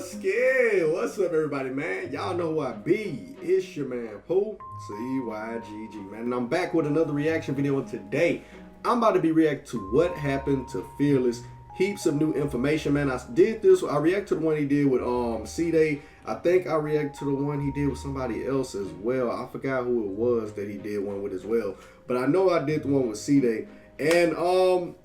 What's good? What's up, everybody, man? Y'all know who I be. It's your man, who? CYGG, man. And I'm back with another reaction video. And today, I'm about to be reacting to what happened to Fearless. Heaps of new information, man. I did this. I reacted to the one he did with CYGG. I think I reacted to the one he did with somebody else as well. I forgot who it was that he did one with as well. But I know I did the one with CYGG. And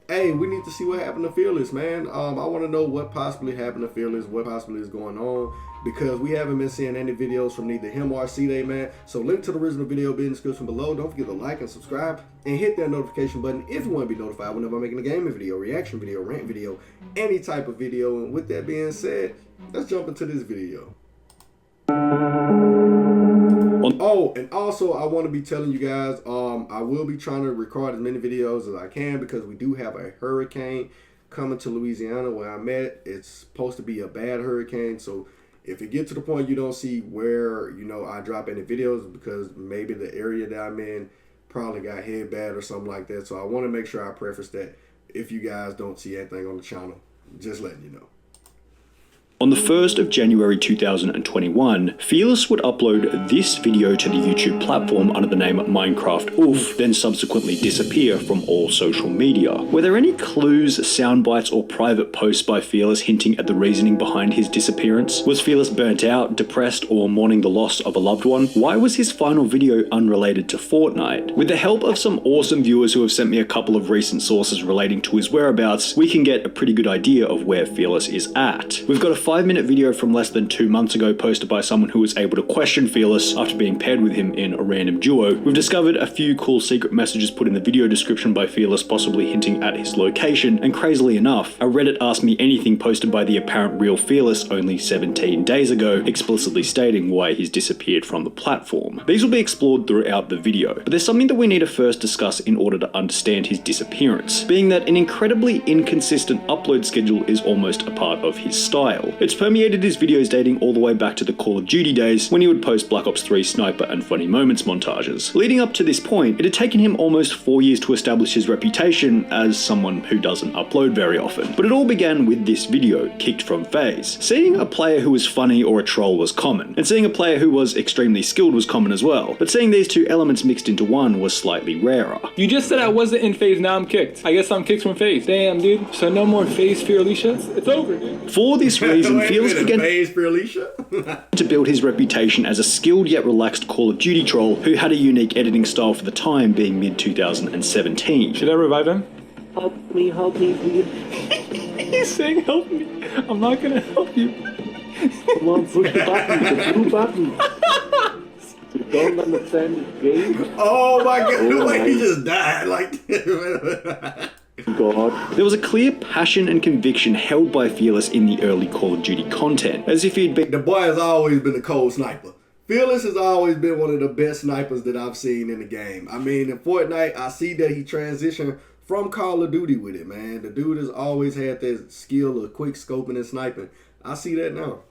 hey, we need to see what happened to Fearless, man. I want to know what possibly happened to Fearless, what possibly is going on, because we haven't been seeing any videos from neither him or CYGG, man. So link to the original video will be in the description below. Don't forget to like and subscribe and hit that notification button if you want to be notified whenever I'm making a gaming video, reaction video, rant video, any type of video. And with that being said, let's jump into this video. Oh, and also I want to be telling you guys, I will be trying to record as many videos as I can because we do have a hurricane coming to Louisiana where I'm at. It's supposed to be a bad hurricane, so if it gets to the point you don't see where, you know, I drop any videos, because maybe the area that I'm in probably got hit bad or something like that. So I want to make sure I preface that if you guys don't see anything on the channel, just letting you know. On the 1st of January 2021, Fearless would upload this video to the YouTube platform under the name Minecraft Oof, then subsequently disappear from all social media. Were there any clues, sound bites, or private posts by Fearless hinting at the reasoning behind his disappearance? Was Fearless burnt out, depressed, or mourning the loss of a loved one? Why was his final video unrelated to Fortnite? With the help of some awesome viewers who have sent me a couple of recent sources relating to his whereabouts, we can get a pretty good idea of where Fearless is at. We've got a 5-minute video from less than 2 months ago posted by someone who was able to question Fearless after being paired with him in a random duo. We've discovered a few cool secret messages put in the video description by Fearless, possibly hinting at his location, and crazily enough, a Reddit Ask Me Anything posted by the apparent real Fearless only 17 days ago, explicitly stating why he's disappeared from the platform. These will be explored throughout the video, but there's something that we need to first discuss in order to understand his disappearance, being that an incredibly inconsistent upload schedule is almost a part of his style. It's permeated his videos dating all the way back to the Call of Duty days when he would post Black Ops 3 sniper and funny moments montages. Leading up to this point, it had taken him almost 4 years to establish his reputation as someone who doesn't upload very often. But it all began with this video, Kicked from FaZe. Seeing a player who was funny or a troll was common, and seeing a player who was extremely skilled was common as well. But seeing these two elements mixed into one was slightly rarer. You just said I wasn't in FaZe, now I'm kicked. I guess I'm kicked from FaZe. Damn, dude. So no more FaZe Fear4RLess? It's over, dude. For this reason, Fearless began to build his reputation as a skilled yet relaxed Call of Duty troll who had a unique editing style for the time, being mid-2017. Should I revive him? Help me, please. He's saying help me. I'm not gonna help you. Come on, push the button, the blue button. You don't understand this game? Oh my god, the way he just died like God. There was a clear passion and conviction held by Fearless in the early Call of Duty content, as if he'd been— The boy has always been a cold sniper. Fearless has always been one of the best snipers that I've seen in the game. I mean, in Fortnite, I see that he transitioned from Call of Duty with it, man. The dude has always had that skill of quick scoping and sniping. I see that now.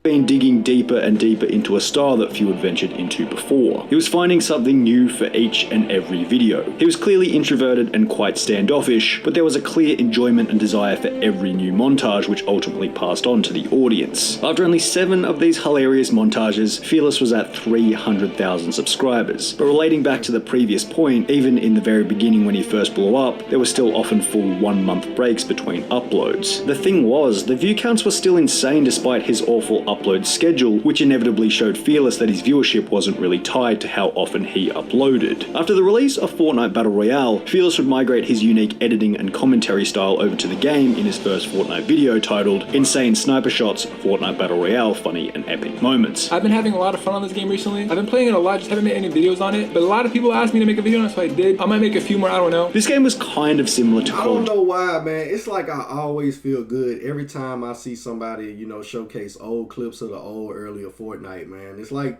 Been digging deeper and deeper into a style that few had ventured into before. He was finding something new for each and every video. He was clearly introverted and quite standoffish, but there was a clear enjoyment and desire for every new montage, which ultimately passed on to the audience. After only 7 of these hilarious montages, Fearless was at 300,000 subscribers. But relating back to the previous point, even in the very beginning when he first blew up, there were still often full 1-month breaks between uploads. The thing was, the view counts were still insane despite his awful upload schedule, which inevitably showed Fearless that his viewership wasn't really tied to how often he uploaded. After the release of Fortnite Battle Royale, Fearless would migrate his unique editing and commentary style over to the game in his first Fortnite video titled Insane Sniper Shots, Fortnite Battle Royale, Funny and Epic Moments. I've been having a lot of fun on this game recently. I've been playing it a lot, just haven't made any videos on it, but a lot of people asked me to make a video on it, so I did. I might make a few more, I don't know. This game was kind of similar to I don't know why, man. It's like I always feel good every time I see somebody, you know, showcase old clips of the old earlier Fortnite, man. It's like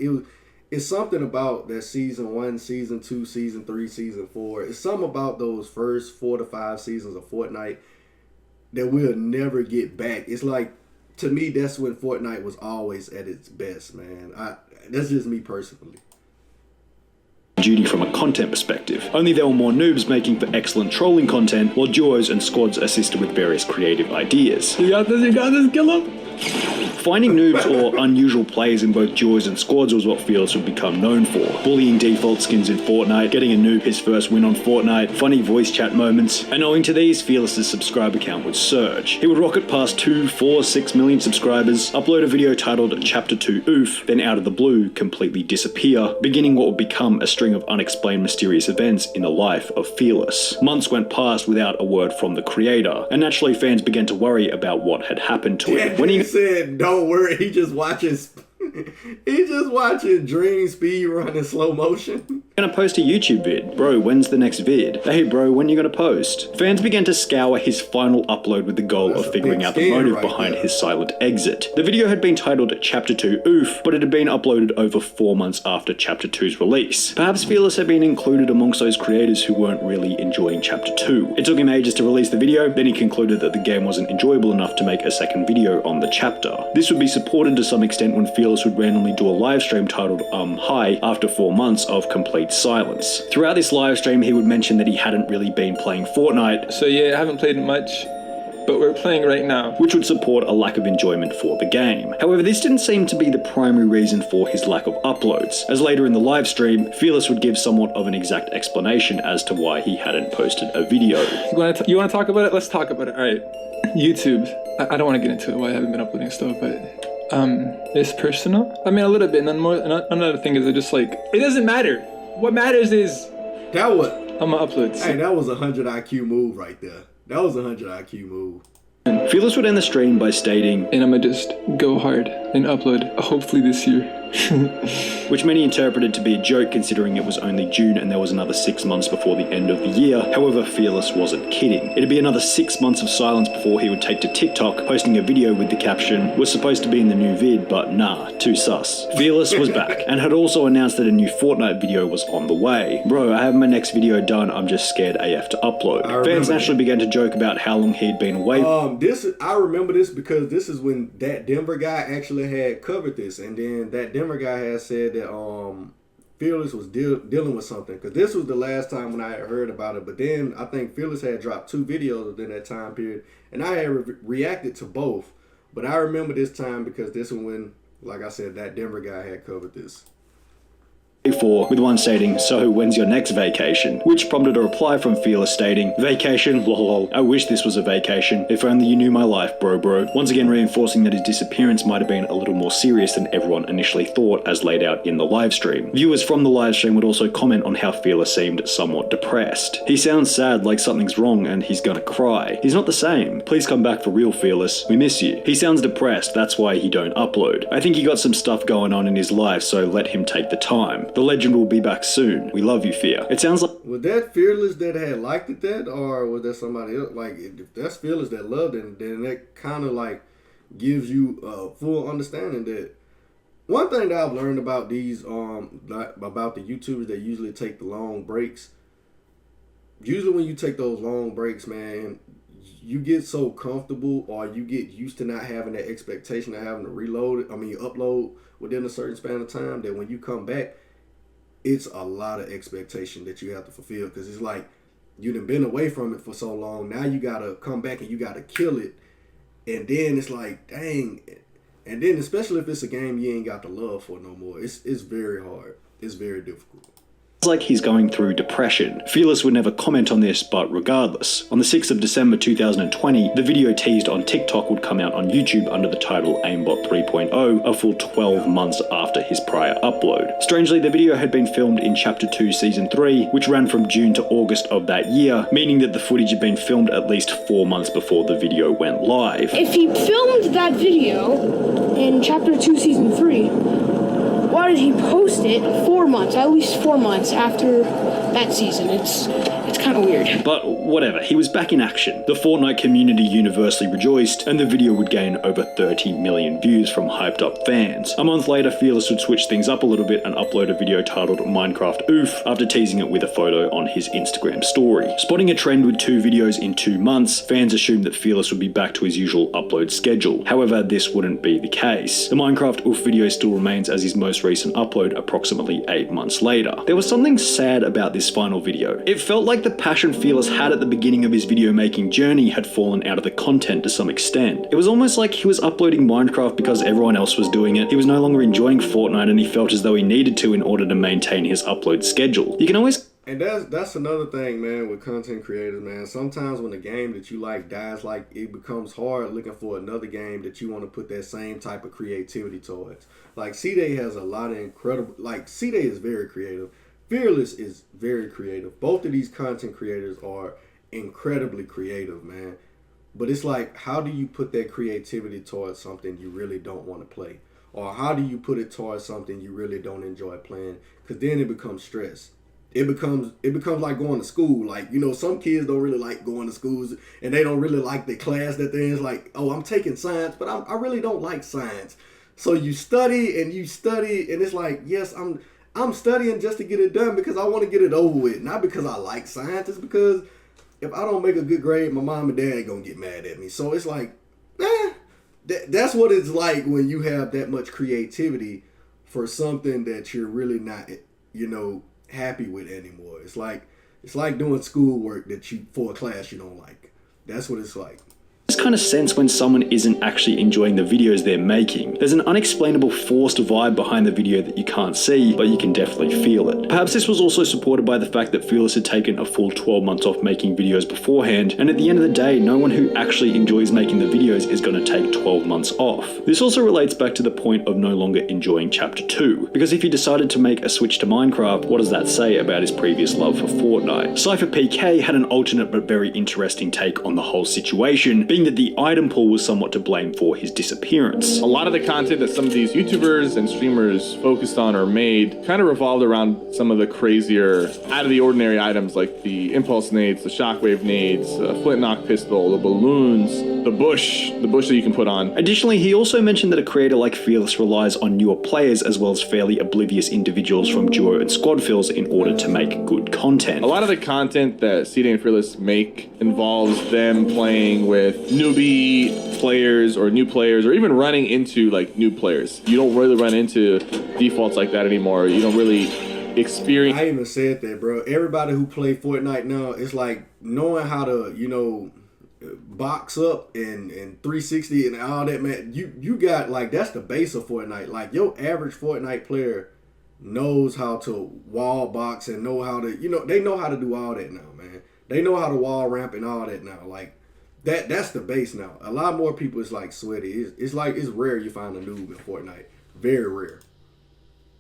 it's something about that season 1, season 2, season 3, season 4. It's something about those first 4 to 5 seasons of Fortnite that we'll never get back. It's like, to me, that's when Fortnite was always at its best, man. That's just me personally. Duty from a content perspective. Only there were more noobs making for excellent trolling content, while duos and squads assisted with various creative ideas. You got this, kill him! Finding noobs or unusual players in both duos and squads was what Fearless would become known for. Bullying default skins in Fortnite, getting a noob his first win on Fortnite, funny voice chat moments, and owing to these, Fearless's subscriber count would surge. He would rocket past 2, 4, 6 million subscribers, upload a video titled Chapter 2 Oof, then out of the blue, completely disappear, beginning what would become a string of unexplained mysterious events in the life of Fearless. Months went past without a word from the creator, and naturally fans began to worry about what had happened to him. When he said, "Don't worry," he just watches. He's just watching Dream speed run in slow motion. Gonna post a YouTube vid. Bro, when's the next vid? Hey bro, when you gonna post? Fans began to scour his final upload with the goal of figuring out the motive behind his silent exit. The video had been titled Chapter 2 Oof, but it had been uploaded over 4 months after Chapter 2's release. Perhaps Fearless had been included amongst those creators who weren't really enjoying Chapter 2. It took him ages to release the video, then he concluded that the game wasn't enjoyable enough to make a second video on the chapter. This would be supported to some extent when Fearless would randomly do a live stream titled Hi after 4 months of complete silence. Throughout this live stream, he would mention that he hadn't really been playing Fortnite. So yeah, I haven't played much, but we're playing right now. Which would support a lack of enjoyment for the game. However, this didn't seem to be the primary reason for his lack of uploads, as later in the live stream, Fearless would give somewhat of an exact explanation as to why he hadn't posted a video. You want to talk about it? Let's talk about it. All right. YouTube. I don't want to get into it why I haven't been uploading stuff, but it's personal. I mean, a little bit, and then more. Another thing is, it doesn't matter. What matters is that was. I'm gonna upload. Hey, that was a 100 IQ move right there. That was a 100 IQ move. Fearless would end the stream by stating, and I'm gonna just go hard and upload, hopefully this year. which many interpreted to be a joke considering it was only June and there was another 6 months before the end of the year. However, Fearless wasn't kidding. It'd be another 6 months of silence before he would take to TikTok, posting a video with the caption, "Was supposed to be in the new vid, but nah, too sus." Fearless was back, and had also announced that a new Fortnite video was on the way. Bro, I have my next video done, I'm just scared AF to upload. Fans naturally began to joke about how long he'd been away. I remember this because this is when that Denver guy actually had covered this, and then that Denver guy had said that Fearless was dealing with something, because this was the last time when I had heard about it. But then I think Fearless had dropped 2 videos within that time period, and I had reacted to both. But I remember this time because this was when, like I said, that Denver guy had covered this. With one stating, "So when's your next vacation?" Which prompted a reply from Fearless stating, "Vacation? Lol. I wish this was a vacation. If only you knew my life, bro." Once again reinforcing that his disappearance might have been a little more serious than everyone initially thought, as laid out in the livestream. Viewers from the livestream would also comment on how Fearless seemed somewhat depressed. "He sounds sad, like something's wrong and he's gonna cry. He's not the same. Please come back for real, Fearless. We miss you. He sounds depressed, that's why he don't upload. I think he got some stuff going on in his life, so let him take the time. The legend will be back soon. We love you, Fear." It sounds like... Was that Fearless that had liked it that, or was that somebody else? Like, if that's Fearless that loved it, then that kind of like gives you a full understanding that one thing that I've learned about these, about the YouTubers that usually take the long breaks. Usually when you take those long breaks, man, you get so comfortable, or you get used to not having that expectation of having to upload within a certain span of time, that when you come back, it's a lot of expectation that you have to fulfill, because it's like you done been away from it for so long. Now you gotta come back and you gotta kill it, and then it's like, dang. And then especially if it's a game you ain't got the love for no more, it's very hard. It's very difficult. Like he's going through depression. Fearless would never comment on this, but regardless, on the 6th of December 2020, the video teased on TikTok would come out on YouTube under the title Aimbot 3.0, a full 12 months after his prior upload. Strangely, the video had been filmed in Chapter 2 Season 3, which ran from June to August of that year, meaning that the footage had been filmed at least 4 months before the video went live. If he filmed that video in Chapter 2 Season 3, why did he post it 4 months, at least 4 months after that season? It's kind of weird. But whatever, he was back in action. The Fortnite community universally rejoiced, and the video would gain over 30 million views from hyped up fans. A month later, Fearless would switch things up a little bit and upload a video titled Minecraft Oof, after teasing it with a photo on his Instagram story. Spotting a trend with 2 videos in 2 months, fans assumed that Fearless would be back to his usual upload schedule. However, this wouldn't be the case. The Minecraft Oof video still remains as his most most recent upload approximately 8 months later. There was something sad about this final video. It felt like the passion Fearless had at the beginning of his video making journey had fallen out of the content to some extent. It was almost like he was uploading Minecraft because everyone else was doing it. He was no longer enjoying Fortnite and he felt as though he needed to in order to maintain his upload schedule. You can always... And that's another thing, man, with content creators, man. Sometimes when the game that you like dies, like, it becomes hard looking for another game that you want to put that same type of creativity towards. Like, CYGG has a lot of incredible... Like, CYGG is very creative. Fearless is very creative. Both of these content creators are incredibly creative, man. But it's like, how do you put that creativity towards something you really don't want to play? Or how do you put it towards something you really don't enjoy playing? Because then it becomes stress. It becomes like going to school. Like, you know, some kids don't really like going to schools and they don't really like the class that they're in. It's like, oh, I'm taking science, but I really don't like science. So you study and it's like, yes, I'm studying just to get it done because I want to get it over with. Not because I like science. It's because if I don't make a good grade, my mom and dad going to get mad at me. So it's like, that's what it's like when you have that much creativity for something that you're really not, you know, happy with anymore. It's like doing schoolwork for a class you don't like. That's what it's like. This kind of sense when someone isn't actually enjoying the videos they're making. There's an unexplainable forced vibe behind the video that you can't see, but you can definitely feel it. Perhaps this was also supported by the fact that Fearless had taken a full 12 months off making videos beforehand, and at the end of the day, no one who actually enjoys making the videos is going to take 12 months off. This also relates back to the point of no longer enjoying Chapter 2, because if he decided to make a switch to Minecraft, what does that say about his previous love for Fortnite? Sypherpk had an alternate but very interesting take on the whole situation, being that the item pool was somewhat to blame for his disappearance. A lot of the content that some of these YouTubers and streamers focused on or made kind of revolved around some of the crazier, out of the ordinary items like the impulse nades, the shockwave nades, flint knock pistol, the balloons, the bush that you can put on. Additionally, he also mentioned that a creator like Fearless relies on newer players as well as fairly oblivious individuals from duo and squad fills in order to make good content. A lot of the content that CYGG and Fearless make involves them playing with newbie players or new players, or even running into like new players. You don't really run into defaults like that anymore. You don't really experience. I even said that, bro. Everybody who play Fortnite now, it's like knowing how to, you know, box up and 360 and all that, man. You got, like, that's the base of Fortnite. Like, your average Fortnite player knows how to wall box and know how to, you know, they know how to do all that now, man. They know how to wall ramp and all that now. Like, that's the base now. A lot more people is like sweaty. It's like, it's rare you find a noob in Fortnite. Very rare.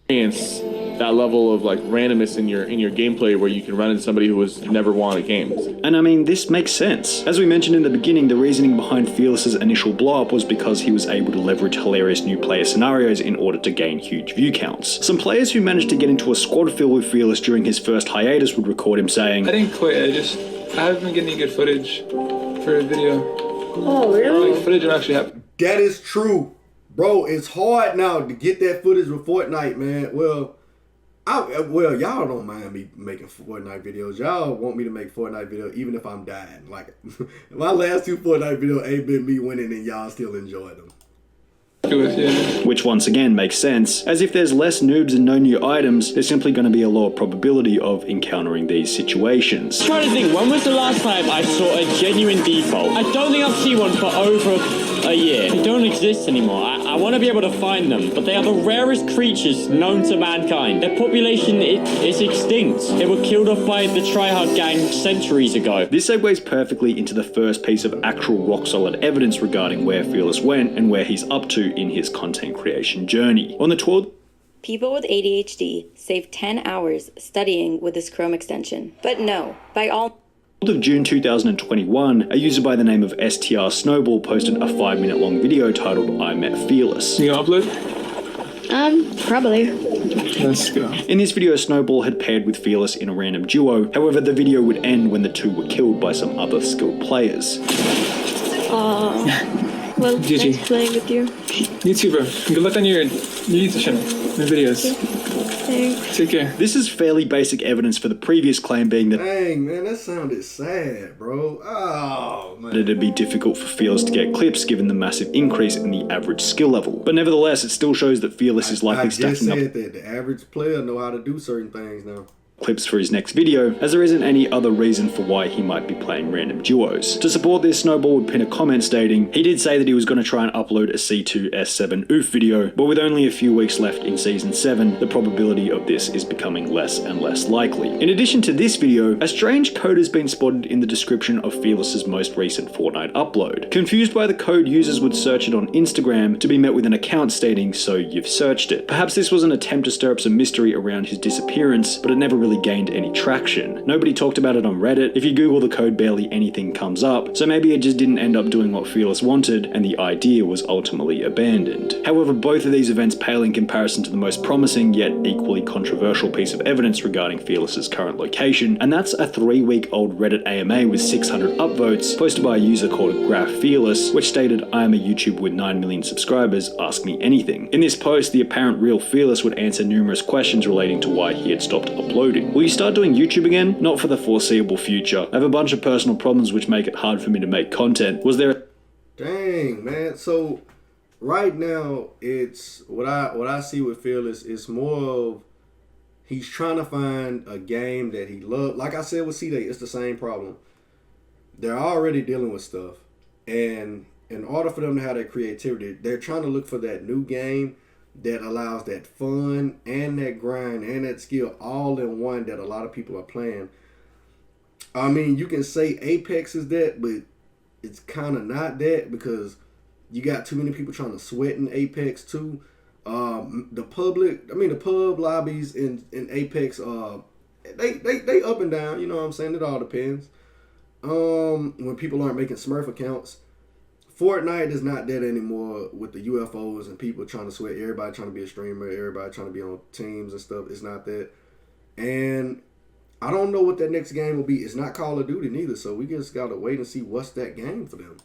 That level of like randomness in your gameplay where you can run into somebody who has never won at games. And I mean, this makes sense. As we mentioned in the beginning, the reasoning behind Fearless's initial blow-up was because he was able to leverage hilarious new player scenarios in order to gain huge view counts. Some players who managed to get into a squad fill with Fearless during his first hiatus would record him saying, I didn't quit, I haven't been getting any good footage for a video. Oh, really? Like, footage actually happened. That is true. Bro, it's hard now to get that footage with Fortnite, man. Well, y'all don't mind me making Fortnite videos. Y'all want me to make Fortnite videos even if I'm dying. Like, my last 2 Fortnite videos ain't been me winning and y'all still enjoy them. Which once again makes sense, as if there's less noobs and no new items, there's simply going to be a lower probability of encountering these situations. I'm trying to think, when was the last time I saw a genuine default? I don't think I've seen one for over a year. They don't exist anymore. I want to be able to find them, but they are the rarest creatures known to mankind. Their population is extinct. They were killed off by the tryhard gang centuries ago. This segues perfectly into the first piece of actual rock-solid evidence regarding where Fearless went and where he's up to in his content creation journey. On the 12th, people with ADHD save 10 hours studying with this Chrome extension. But no, by all of June 2021, a user by the name of STR Snowball posted a 5-minute long video titled I Met Fearless. You gonna upload? Probably. Let's go. In this video, Snowball had paired with Fearless in a random duo. However, the video would end when the two were killed by some other skilled players. Well, GG. nice playing with you. YouTuber, good luck on your YouTube channel and videos. Thanks. Take care. This is fairly basic evidence for the previous claim being that Dang, man, that sounded sad, bro. Oh, man. it'd be difficult for Fearless to get clips given the massive increase in the average skill level. But nevertheless, it still shows that Fearless is likely I just stacking up said that the average player know how to do certain things now. clips for his next video, as there isn't any other reason for why he might be playing random duos. To support this, Snowball would pin a comment stating, he did say that he was going to try and upload a C2S7 oof video, but with only a few weeks left in Season 7, the probability of this is becoming less and less likely. In addition to this video, a strange code has been spotted in the description of Fearless's most recent Fortnite upload. Confused by the code, users would search it on Instagram to be met with an account stating, so you've searched it. Perhaps this was an attempt to stir up some mystery around his disappearance, but it never really gained any traction. Nobody talked about it on Reddit. If you Google the code, barely anything comes up, so maybe it just didn't end up doing what Fearless wanted, and the idea was ultimately abandoned. However, both of these events pale in comparison to the most promising yet equally controversial piece of evidence regarding Fearless's current location, and that's a 3-week-old Reddit AMA with 600 upvotes posted by a user called GraphFearless, which stated, "I am a YouTuber with 9 million subscribers, ask me anything." In this post, the apparent real Fearless would answer numerous questions relating to why he had stopped uploading. Will you start doing YouTube again? Not for the foreseeable future. I have a bunch of personal problems which make it hard for me to make content. Was there Dang, man. So right now, it's what I see with Fearless is more of he's trying to find a game that he loves. Like I said with CYGG, it's the same problem. They're already dealing with stuff, and in order for them to have that creativity, they're trying to look for that new game that allows that fun and that grind and that skill all in one that a lot of people are playing. I mean, you can say Apex is that, but it's kind of not that because you got too many people trying to sweat in Apex too. The pub lobbies in Apex, they up and down. You know what I'm saying? It all depends. When people aren't making Smurf accounts. Fortnite is not that anymore with the UFOs and people trying to sweat. Everybody trying to be a streamer. Everybody trying to be on teams and stuff. It's not that. And I don't know what that next game will be. It's not Call of Duty neither. So we just got to wait and see what's that game for them.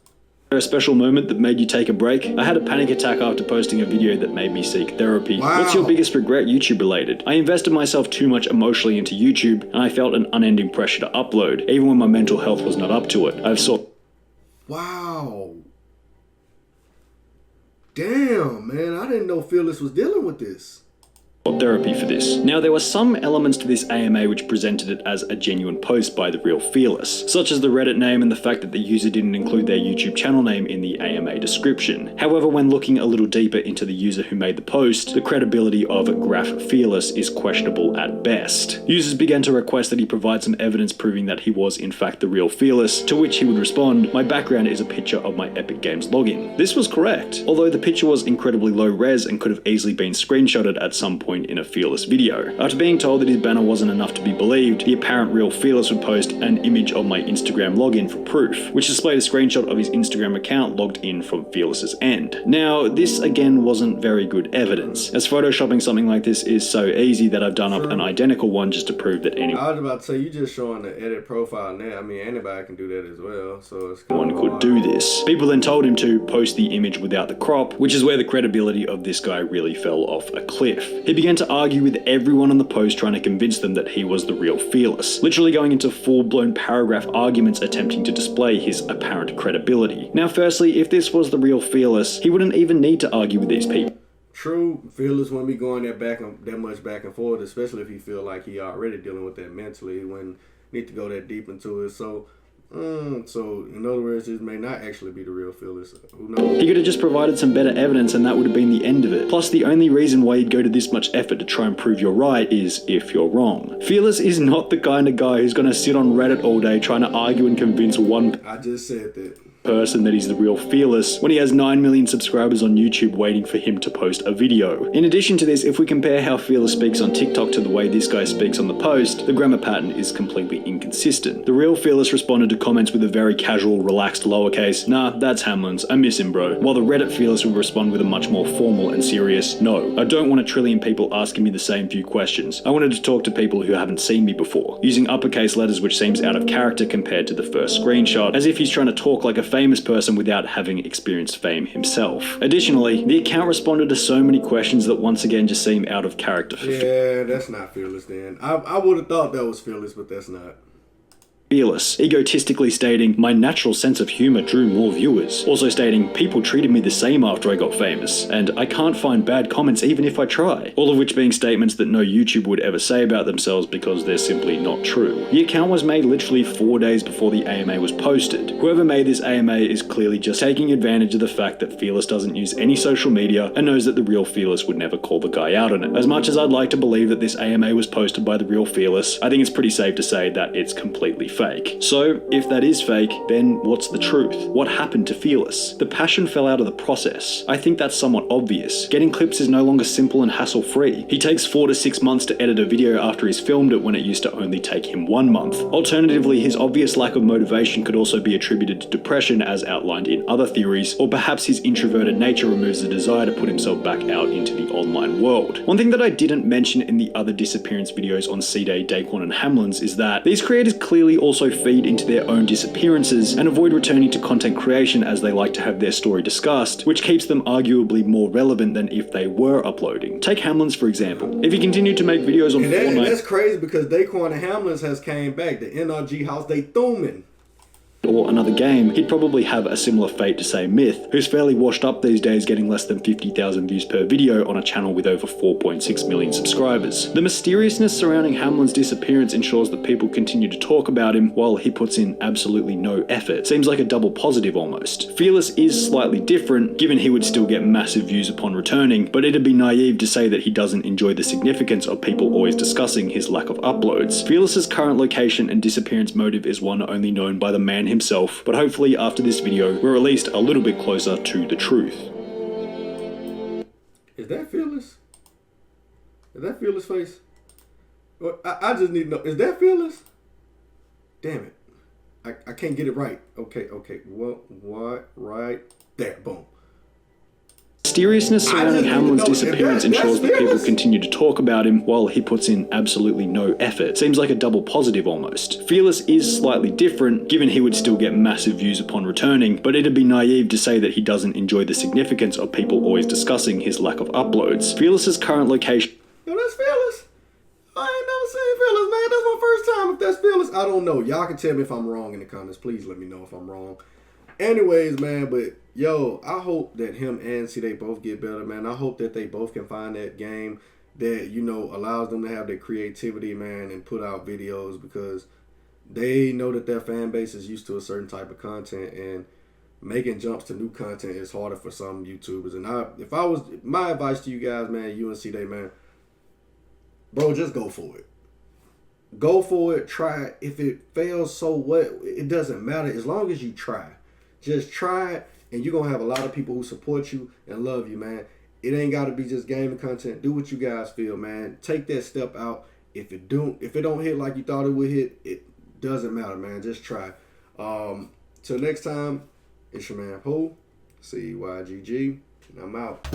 a special moment that made you take a break? I had a panic attack after posting a video that made me seek therapy. Wow. What's your biggest regret YouTube related? I invested myself too much emotionally into YouTube and I felt an unending pressure to upload, even when my mental health was not up to it. I've sought Wow. Damn, man. I didn't know Fearless was dealing with this. therapy for this. Now, there were some elements to this AMA which presented it as a genuine post by the real Fearless, such as the Reddit name and the fact that the user didn't include their YouTube channel name in the AMA description. However, when looking a little deeper into the user who made the post, the credibility of GraphFearless is questionable at best. Users began to request that he provide some evidence proving that he was in fact the real Fearless, to which he would respond, "My background is a picture of my Epic Games login." This was correct, although the picture was incredibly low res and could have easily been screenshotted at some point in a Fearless video. After being told that his banner wasn't enough to be believed, the apparent real Fearless would post an image of my Instagram login for proof, which displayed a screenshot of his Instagram account logged in from Fearless's end. Now, this again wasn't very good evidence, as photoshopping something like this is so easy that I've done up an identical one just to prove that anyone I was about to say, you just showing the edit profile now. I mean, anybody can do that as well, so it's one could do this. People then told him to post the image without the crop, which is where the credibility of this guy really fell off a cliff. He began to argue with everyone on the post, trying to convince them that he was the real Fearless, literally going into full-blown paragraph arguments attempting to display his apparent credibility. Now, firstly, if this was the real Fearless, he wouldn't even need to argue with these people. True, Fearless wouldn't be going that much back and forth, especially if he feel like he already dealing with that mentally. He wouldn't need to go that deep into it. So in other words, this may not actually be the real Fearless. Who knows? He could have just provided some better evidence and that would have been the end of it. Plus, the only reason why you'd go to this much effort to try and prove you're right is if you're wrong. Fearless is not the kind of guy who's going to sit on Reddit all day trying to argue and convince one I just said that. person that he's the real Fearless when he has 9 million subscribers on YouTube waiting for him to post a video. In addition to this, if we compare how Fearless speaks on TikTok to the way this guy speaks on the post, the grammar pattern is completely inconsistent. The real Fearless responded to comments with a very casual, relaxed lowercase, "Nah, that's Hamlin's, I miss him bro," while the Reddit Fearless would respond with a much more formal and serious, "No, I don't want a trillion people asking me the same few questions. I wanted to talk to people who haven't seen me before," using uppercase letters which seems out of character compared to the first screenshot, as if he's trying to talk like a fake famous person without having experienced fame himself. Additionally, the account responded to so many questions that once again just seem out of character for Yeah, that's not Fearless then. I would have thought that was Fearless, but that's not. Fearless, egotistically stating, "My natural sense of humor drew more viewers." Also stating, "People treated me the same after I got famous, and I can't find bad comments even if I try." All of which being statements that no YouTuber would ever say about themselves because they're simply not true. The account was made literally 4 days before the AMA was posted. Whoever made this AMA is clearly just taking advantage of the fact that Fearless doesn't use any social media and knows that the real Fearless would never call the guy out on it. As much as I'd like to believe that this AMA was posted by the real Fearless, I think it's pretty safe to say that it's completely fake. So, if that is fake, then what's the truth? What happened to Fearless? The passion fell out of the process. I think that's somewhat obvious. Getting clips is no longer simple and hassle-free. He takes 4 to 6 months to edit a video after he's filmed it when it used to only take him 1 month. Alternatively, his obvious lack of motivation could also be attributed to depression as outlined in other theories, or perhaps his introverted nature removes the desire to put himself back out into the online world. One thing that I didn't mention in the other disappearance videos on CYGG, Daquan and Hamlin's is that these creators clearly also feed into their own disappearances and avoid returning to content creation as they like to have their story discussed, which keeps them arguably more relevant than if they were uploading. Take Hamlin's for example. If he continued to make videos on Fortnite... That's crazy because Daquan and Hamlin's has came back. The NRG house, they thumbing. or another game, he'd probably have a similar fate to say Myth, who's fairly washed up these days, getting less than 50,000 views per video on a channel with over 4.6 million subscribers. The mysteriousness surrounding Hamlin's disappearance ensures that people continue to talk about him while he puts in absolutely no effort. Seems like a double positive almost. Fearless is slightly different, given he would still get massive views upon returning, but it'd be naive to say that he doesn't enjoy the significance of people always discussing his lack of uploads. Fearless's current location and disappearance motive is one only known by the man himself, but hopefully after this video we're at least a little bit closer to the truth. Is that Fearless? Is that Fearless face? I just need to know, is that Fearless? Damn it. I can't get it right. Okay. What? Right there. Boom. Mysteriousness surrounding Hamlin's disappearance ensures that people continue to talk about him while he puts in absolutely no effort. Seems like a double positive almost. Fearless is slightly different, given he would still get massive views upon returning, but it'd be naive to say that he doesn't enjoy the significance of people always discussing his lack of uploads. Fearless's current location... Yo, that's Fearless. I ain't never seen Fearless, man. That's my first time. If that's Fearless, I don't know. Y'all can tell me if I'm wrong in the comments. Please let me know if I'm wrong. Anyways, man, but yo, I hope that him and CYGG both get better, man. I hope that they both can find that game that, you know, allows them to have their creativity, man, and put out videos, because they know that their fan base is used to a certain type of content, and making jumps to new content is harder for some YouTubers. And my advice to you guys, man, you and CYGG, man, bro, just go for it. Go for it. Try it. If it fails, so what? It doesn't matter as long as you try. Just try it, and you're going to have a lot of people who support you and love you, man. It ain't got to be just gaming content. Do what you guys feel, man. Take that step out. If it don't hit like you thought it would hit, it doesn't matter, man. Just try. Till next time, it's your man, Pooh, CYGG, and I'm out.